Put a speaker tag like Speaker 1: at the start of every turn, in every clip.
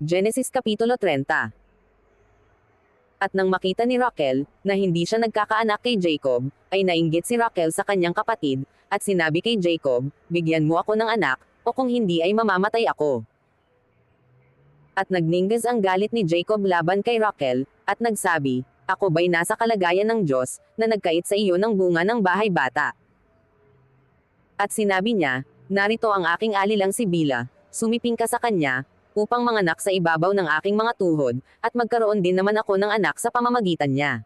Speaker 1: Genesis Kapitulo 30. At nang makita ni Rachel, na hindi siya nagkakaanak kay Jacob, ay nainggit si Rachel sa kanyang kapatid, at sinabi kay Jacob, "Bigyan mo ako ng anak, o kung hindi ay mamamatay ako." At nagninggas ang galit ni Jacob laban kay Rachel, at nagsabi, "Ako ba'y nasa kalagayan ng Diyos, na nagkait sa iyo ng bunga ng bahay bata?" At sinabi niya, "Narito ang aking alilang si Bila, sumiping ka sa kanya, upang manganak sa ibabaw ng aking mga tuhod, at magkaroon din naman ako ng anak sa pamamagitan niya."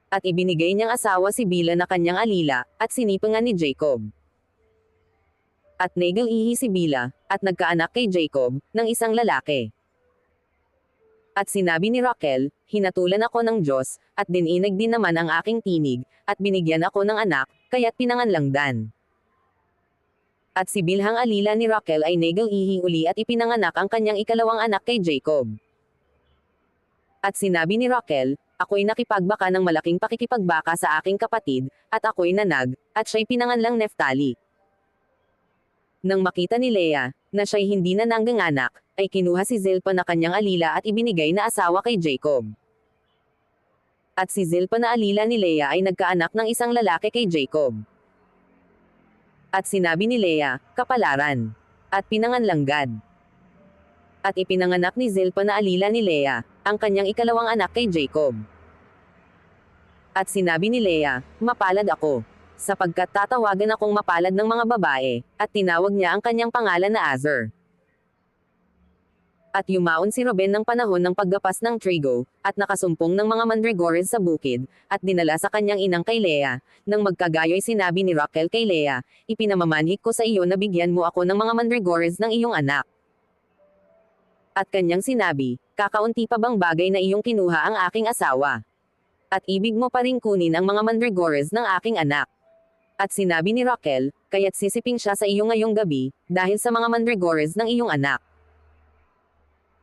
Speaker 1: At ibinigay niyang asawa si Bila na kanyang alila, at sinipangan ni Jacob. At nagalihi si Bila, at nagkaanak kay Jacob, ng isang lalaki. At sinabi ni Rachel, "Hinatulan ako ng Diyos, at dininag din naman ang aking tinig, at binigyan ako ng anak, kaya't pinanganlang Dan." At si Bilhang alila ni Rachel ay nagalihi uli at ipinanganak ang kanyang ikalawang anak kay Jacob. At sinabi ni Rachel, "Ako'y nakipagbaka ng malaking pakikipagbaka sa aking kapatid, at ako'y nanag, at siya'y pinanganlang Neftali." Nang makita ni Leah, na siya'y hindi na nangganganak, ay kinuha si Zilpa na kanyang alila at ibinigay na asawa kay Jacob. At si Zilpa na alila ni Leah ay nagkaanak ng isang lalaki kay Jacob. At sinabi ni Leah, "Kapalaran." At pinanganlang Gad. At ipinanganak ni Zilpa na alila ni Leah, ang kanyang ikalawang anak kay Jacob. At sinabi ni Leah, "Mapalad ako, sapagkat tatawagan akong mapalad ng mga babae," at tinawag niya ang kanyang pangalan na Azer. At yumaon si Ruben ng panahon ng paggapas ng trigo, at nakasumpong ng mga mandragores sa bukid, at dinala sa kanyang inang kay Leah. Nang magkagayo'y sinabi ni Rachel kay Leah, "Ipinamamanhik ko sa iyo na bigyan mo ako ng mga mandragores ng iyong anak." At kanyang sinabi, "Kakaunti pa bang bagay na iyong kinuha ang aking asawa? At ibig mo pa ring kunin ang mga mandragores ng aking anak." At sinabi ni Rachel, "Kaya't sisiping siya sa iyo ngayong gabi, dahil sa mga mandragores ng iyong anak."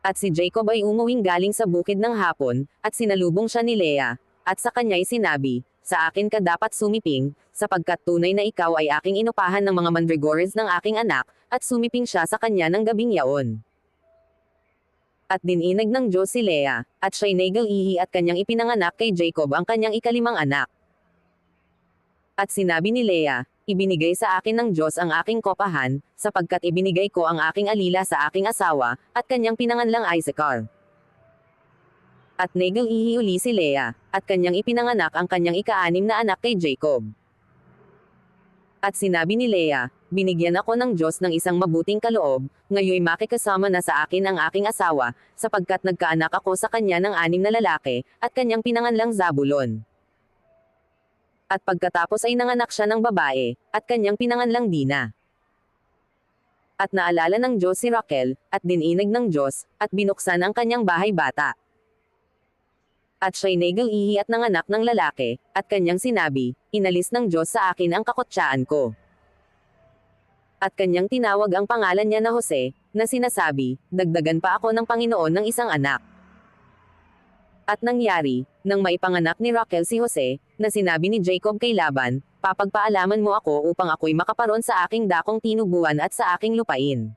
Speaker 1: At si Jacob ay umuwing galing sa bukid ng hapon, at sinalubong siya ni Leah, at sa kanya'y sinabi, "Sa akin ka dapat sumiping, sapagkat tunay na ikaw ay aking inupahan ng mga mandragores ng aking anak," at sumiping siya sa kanya ng gabing yaon. At dininag ng Diyos si Leah, at siya'y nagalihi at kanyang ipinanganak kay Jacob ang kanyang ikalimang anak. At sinabi ni Leah, "Ibinigay sa akin ng Diyos ang aking kopahan, sapagkat ibinigay ko ang aking alila sa aking asawa," at kanyang pinanganlang Issachar. At nagalihi uli si Leah, at kanyang ipinanganak ang kanyang ika-anim na anak kay Jacob. At sinabi ni Leah, "Binigyan ako ng Diyos ng isang mabuting kaloob, ngayoy makikasama na sa akin ang aking asawa, sapagkat nagkaanak ako sa kanya ng 6 na lalaki," at kanyang pinanganlang Zabulon. At pagkatapos ay nanganak siya ng babae, at kanyang pinanganlang Dina. At naalala ng Diyos si Rachel, at dininag ng Diyos, at binuksan ang kanyang bahay bata. At siya'y nagalihi at nanganak ng lalaki, at kanyang sinabi, "Inalis ng Diyos sa akin ang kakotsaan ko." At kanyang tinawag ang pangalan niya na Jose, na sinasabi, "Dagdagan pa ako ng Panginoon ng isang anak." At nangyari, nang maipanganak ni Rachel si Jose, na sinabi ni Jacob kay Laban, "Papagpaalaman mo ako upang ako'y makaparoon sa aking dakong tinubuan at sa aking lupain.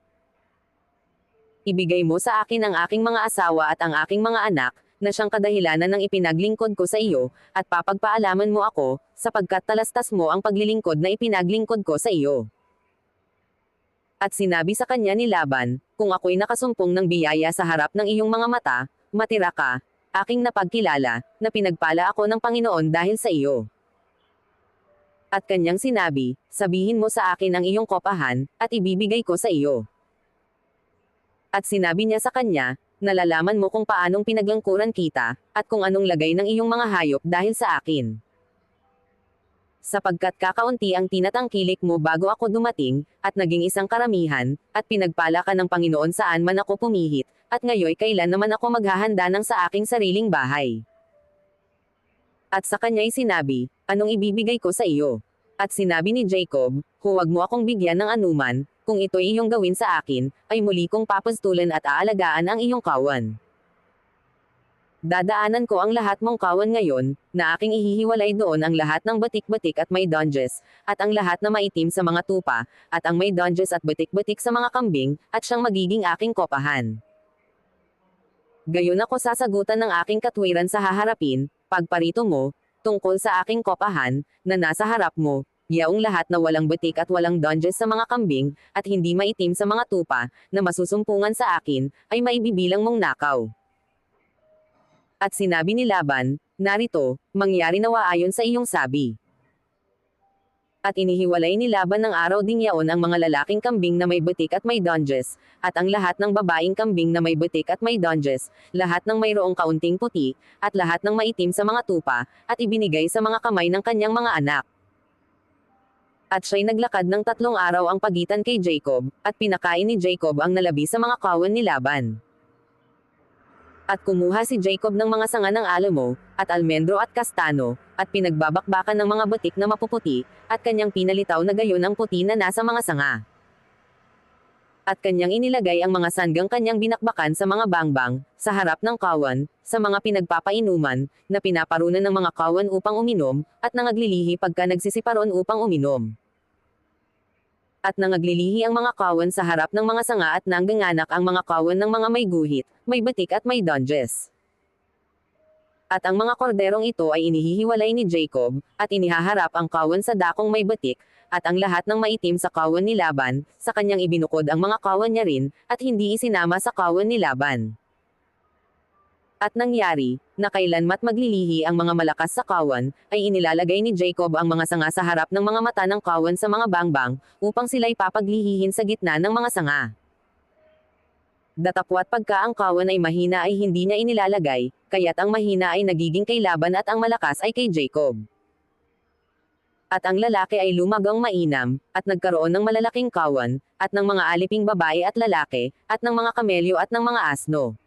Speaker 1: Ibigay mo sa akin ang aking mga asawa at ang aking mga anak, na siyang kadahilanan ng ipinaglingkod ko sa iyo, at papagpaalaman mo ako, sapagkat talastas mo ang paglilingkod na ipinaglingkod ko sa iyo." At sinabi sa kanya ni Laban, "Kung ako'y nakasumpong ng biyaya sa harap ng iyong mga mata, matira ka, aking napagkilala, na pinagpala ako ng Panginoon dahil sa iyo." At kanyang sinabi, "Sabihin mo sa akin ang iyong kopahan, at ibibigay ko sa iyo." At sinabi niya sa kanya, "Nalalaman mo kung paanong pinaglangkuran kita, at kung anong lagay ng iyong mga hayop dahil sa akin. Sapagkat kakaunti ang tinatangkilik mo bago ako dumating, at naging isang karamihan, at pinagpala ka ng Panginoon saan man ako pumihit, at ngayoy kailan naman ako maghahanda ng sa aking sariling bahay." At sa kanya'y sinabi, "Anong ibibigay ko sa iyo?" At sinabi ni Jacob, "Huwag mo akong bigyan ng anuman, kung ito'y iyong gawin sa akin, ay muli kong papastulan at aalagaan ang iyong kawan. Dadaanan ko ang lahat mong kawan ngayon, na aking ihihiwalay doon ang lahat ng batik-batik at may donges, at ang lahat na maitim sa mga tupa, at ang may donges at batik-batik sa mga kambing, at siyang magiging aking kopahan." Gayon ako sasagutan ng aking katwiran sa haharapin, pagparito mo, tungkol sa aking kopahan, na nasa harap mo, yaong lahat na walang batik at walang donges sa mga kambing, at hindi maitim sa mga tupa, na masusumpungan sa akin, ay maibibilang mong nakaw. At sinabi ni Laban, narito, mangyari nawa ayon sa iyong sabi. At inihiwalay ni Laban ng araw ding yaon ang mga lalaking kambing na may batik at may donges, at ang lahat ng babaeng kambing na may batik at may donges, lahat ng mayroong kaunting puti, at lahat ng maitim sa mga tupa, at ibinigay sa mga kamay ng kanyang mga anak. At siya'y naglakad ng 3 araw ang pagitan kay Jacob, at pinakain ni Jacob ang nalabi sa mga kawan ni Laban. At kumuha si Jacob ng mga sanga ng alamo, at almendro at kastano, at pinagbabakbakan ng mga batik na mapuputi, at kanyang pinalitaw na gayon ang puti na nasa mga sanga. At kanyang inilagay ang mga sanggang kanyang binakbakan sa mga bangbang, sa harap ng kawan, sa mga pinagpapainuman, na pinaparunan ng mga kawan upang uminom, at nangaglilihi pagka nagsisiparon upang uminom. At nangaglilihi ang mga kawan sa harap ng mga sanga at nangganganak ang mga kawan ng mga may guhit, may batik at may donges. At ang mga korderong ito ay inihihiwalay ni Jacob, at inihaharap ang kawan sa dakong may batik, at ang lahat ng maitim sa kawan ni Laban, sa kanyang ibinukod ang mga kawan niya rin, at hindi isinama sa kawan ni Laban. At nangyari, na kailanmat maglilihi ang mga malakas sa kawan, ay inilalagay ni Jacob ang mga sanga sa harap ng mga mata ng kawan sa mga bangbang, upang sila'y papaglihihin sa gitna ng mga sanga. Datapwat pagka ang kawan ay mahina ay hindi niya inilalagay, kaya't ang mahina ay nagiging kay Laban at ang malakas ay kay Jacob. At ang lalaki ay lumagang mainam, at nagkaroon ng malalaking kawan, at ng mga aliping babae at lalaki, at ng mga kamelyo at ng mga asno.